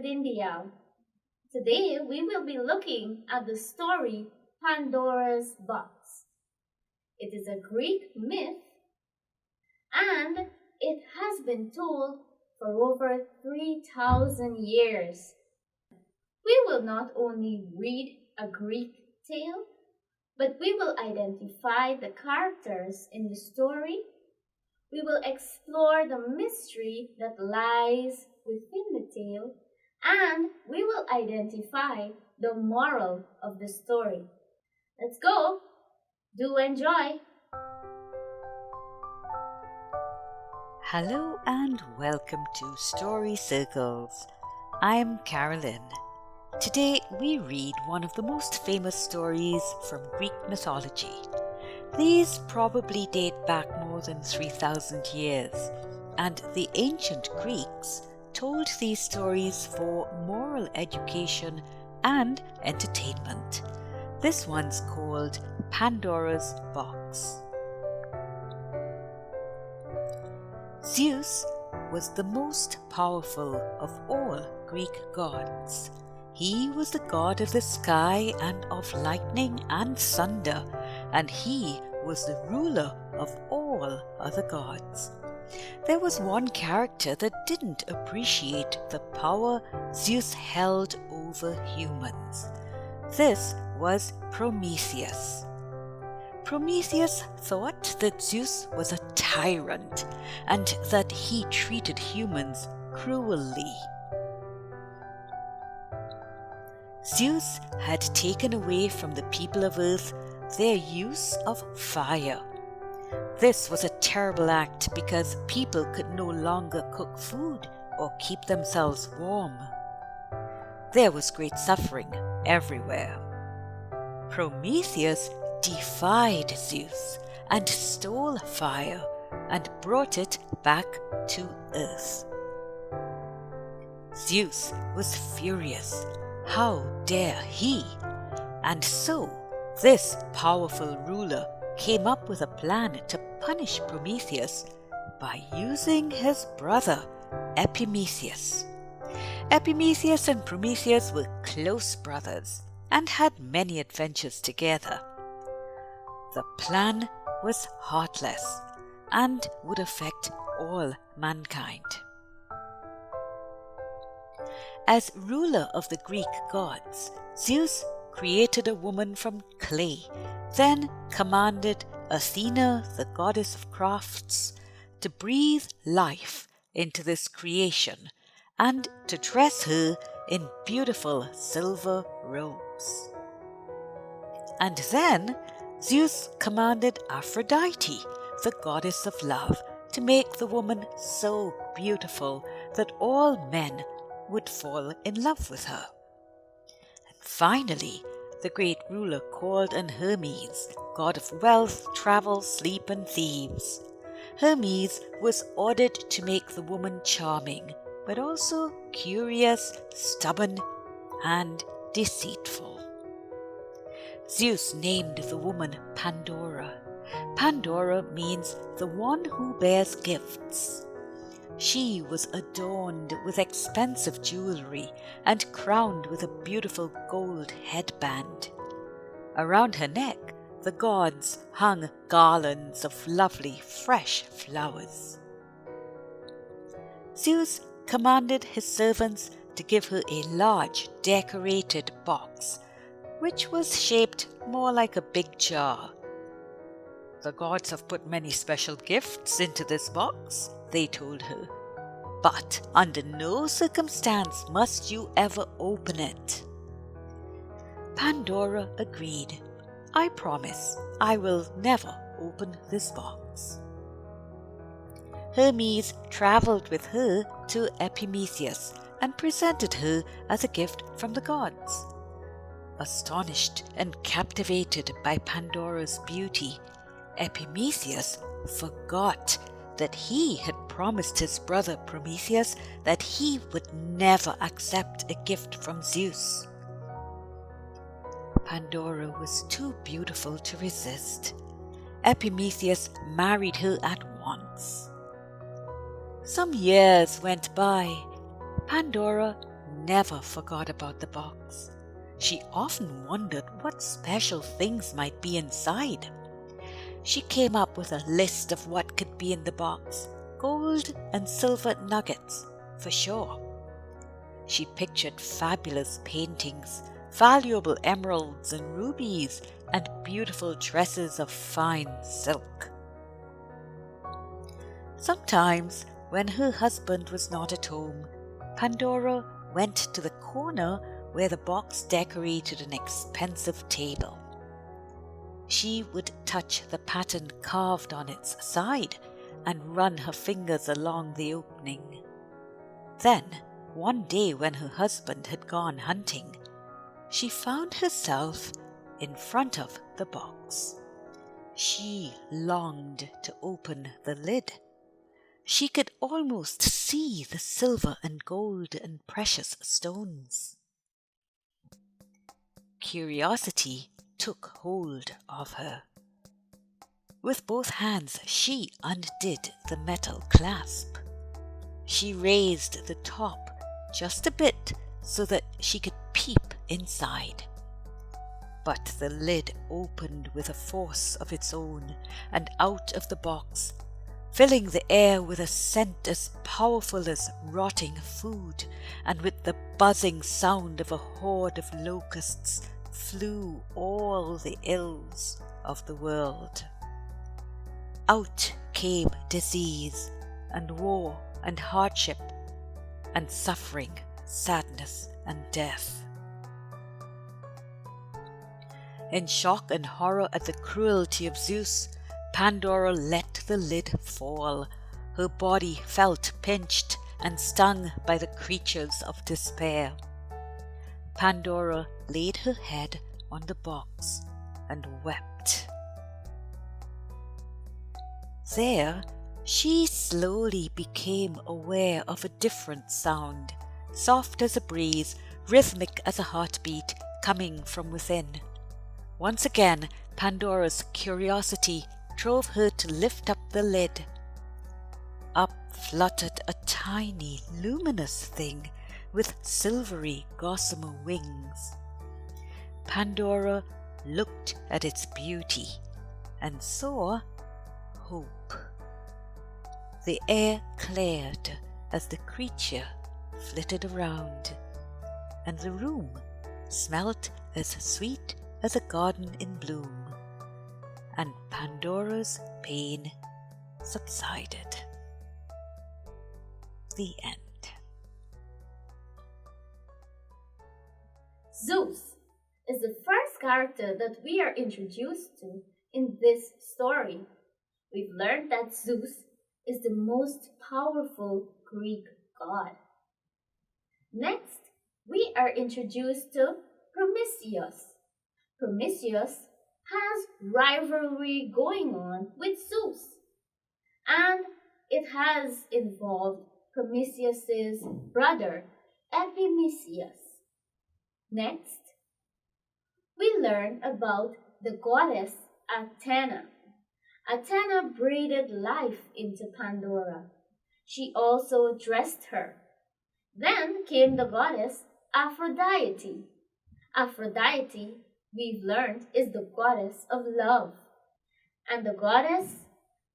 within the owl. Today we will be looking at the story Pandora's Box. It is a Greek myth and it has been told for over 3,000 years. We will not only read a Greek tale, but we will identify the characters in the story. We will explore the mystery that lies within the tale, and we will identify the moral of the story. Let's go! Do enjoy! Hello and welcome to Story Circles. I'm Carolyn. Today we read one of the most famous stories from Greek mythology. These probably date back more than 3,000 years, and the ancient Greeks told these stories for moral education and entertainment. This one's called Pandora's Box. Zeus was the most powerful of all Greek gods. He was the god of the sky and of lightning and thunder, and he was the ruler of all other gods. There was one character that didn't appreciate the power Zeus held over humans. This was Prometheus. Prometheus thought that Zeus was a tyrant and that he treated humans cruelly. Zeus had taken away from the people of Earth their use of fire. This was a terrible act because people could no longer cook food or keep themselves warm. There was great suffering everywhere. Prometheus defied Zeus and stole fire and brought it back to Earth. Zeus was furious. How dare he? And so this powerful ruler came up with a plan to punish Prometheus by using his brother Epimetheus. Epimetheus and Prometheus were close brothers and had many adventures together. The plan was heartless and would affect all mankind. As ruler of the Greek gods, Zeus created a woman from clay, then commanded Athena, the goddess of crafts, to breathe life into this creation and to dress her in beautiful silver robes. And then Zeus commanded Aphrodite, the goddess of love, to make the woman so beautiful that all men would fall in love with her. And finally, the great ruler called on Hermes, god of wealth, travel, sleep, and thieves. Hermes was ordered to make the woman charming, but also curious, stubborn, and deceitful. Zeus named the woman Pandora. Pandora means the one who bears gifts. She was adorned with expensive jewelry and crowned with a beautiful gold headband. Around her neck, the gods hung garlands of lovely, fresh flowers. Zeus commanded his servants to give her a large, decorated box, which was shaped more like a big jar. "The gods have put many special gifts into this box," they told her. "But under no circumstance must you ever open it." Pandora agreed. "I promise I will never open this box." Hermes travelled with her to Epimetheus and presented her as a gift from the gods. Astonished and captivated by Pandora's beauty, Epimetheus forgot that he had promised his brother Prometheus that he would never accept a gift from Zeus. Pandora was too beautiful to resist. Epimetheus married her at once. Some years went by. Pandora never forgot about the box. She often wondered what special things might be inside. She came up with a list of what could be in the box: gold and silver nuggets, for sure. She pictured fabulous paintings, valuable emeralds and rubies, and beautiful dresses of fine silk. Sometimes, when her husband was not at home, Pandora went to the corner where the box decorated an expensive table. She would touch the pattern carved on its side and run her fingers along the opening. Then, one day when her husband had gone hunting, she found herself in front of the box. She longed to open the lid. She could almost see the silver and gold and precious stones. Curiosity took hold of her. With both hands she undid the metal clasp. She raised the top just a bit so that she could peep inside. But the lid opened with a force of its own, and out of the box, filling the air with a scent as powerful as rotting food, and with the buzzing sound of a horde of locusts, flew all the ills of the world. Out came disease, and war, and hardship, and suffering, sadness, and death. In shock and horror at the cruelty of Zeus, Pandora let the lid fall. Her body felt pinched and stung by the creatures of despair. Pandora laid her head on the box and wept. There, she slowly became aware of a different sound, soft as a breeze, rhythmic as a heartbeat, coming from within. Once again, Pandora's curiosity drove her to lift up the lid. Up fluttered a tiny, luminous thing with silvery, gossamer wings. Pandora looked at its beauty and saw hope. The air cleared as the creature flitted around, and the room smelt as sweet as a garden in bloom, and Pandora's pain subsided. The end. Zeus is the first character that we are introduced to in this story. We've learned that Zeus is the most powerful Greek god. Next, we are introduced to Prometheus. Prometheus has rivalry going on with Zeus, and it has involved Prometheus's brother, Epimetheus. Next, we learn about the goddess Athena. Athena breathed life into Pandora. She also dressed her. Then came the goddess Aphrodite. Aphrodite, we've learned, is the goddess of love, and the goddess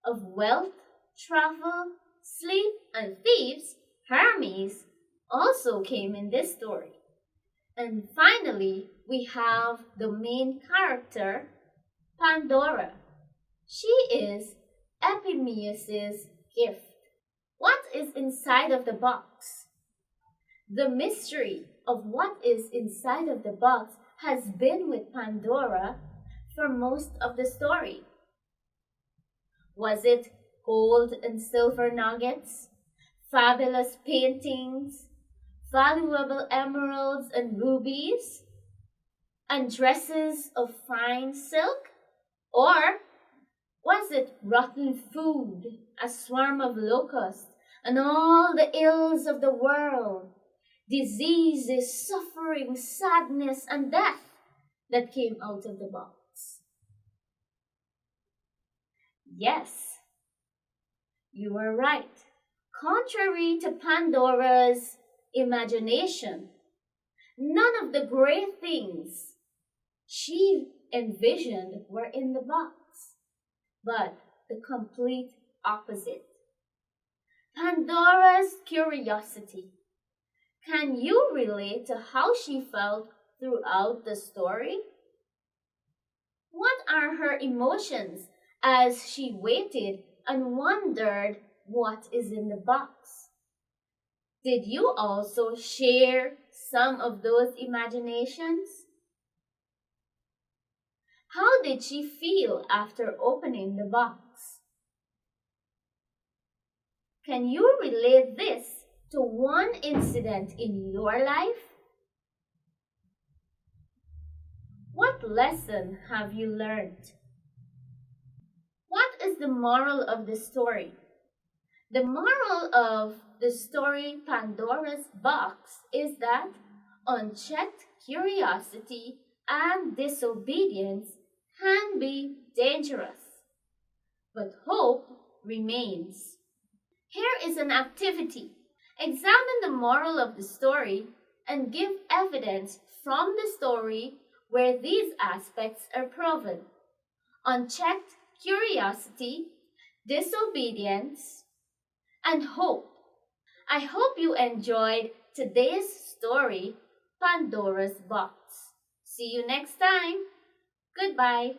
of wealth, travel, sleep, and thieves, Hermes, also came in this story. And finally, we have the main character, Pandora. She is Epimetheus' gift. What is inside of the box? The mystery of what is inside of the box has been with Pandora for most of the story. Was it gold and silver nuggets, fabulous paintings, valuable emeralds and rubies, and dresses of fine silk? Or was it rotten food, a swarm of locusts, and all the ills of the world, diseases, suffering, sadness, and death that came out of the box? Yes, you are right. Contrary to Pandora's imagination. None of the great things she envisioned were in the box, but the complete opposite. Pandora's curiosity. Can you relate to how she felt throughout the story? What are her emotions as she waited and wondered what is in the box? Did you also share some of those imaginations? How did she feel after opening the box? Can you relate this to one incident in your life? What lesson have you learned? What is the moral of the story? The moral of the story Pandora's Box is that unchecked curiosity and disobedience can be dangerous, but hope remains. Here is an activity. Examine the moral of the story and give evidence from the story where these aspects are proven. Unchecked curiosity, disobedience, and hope. I hope you enjoyed today's story, Pandora's Box. See you next time. Goodbye.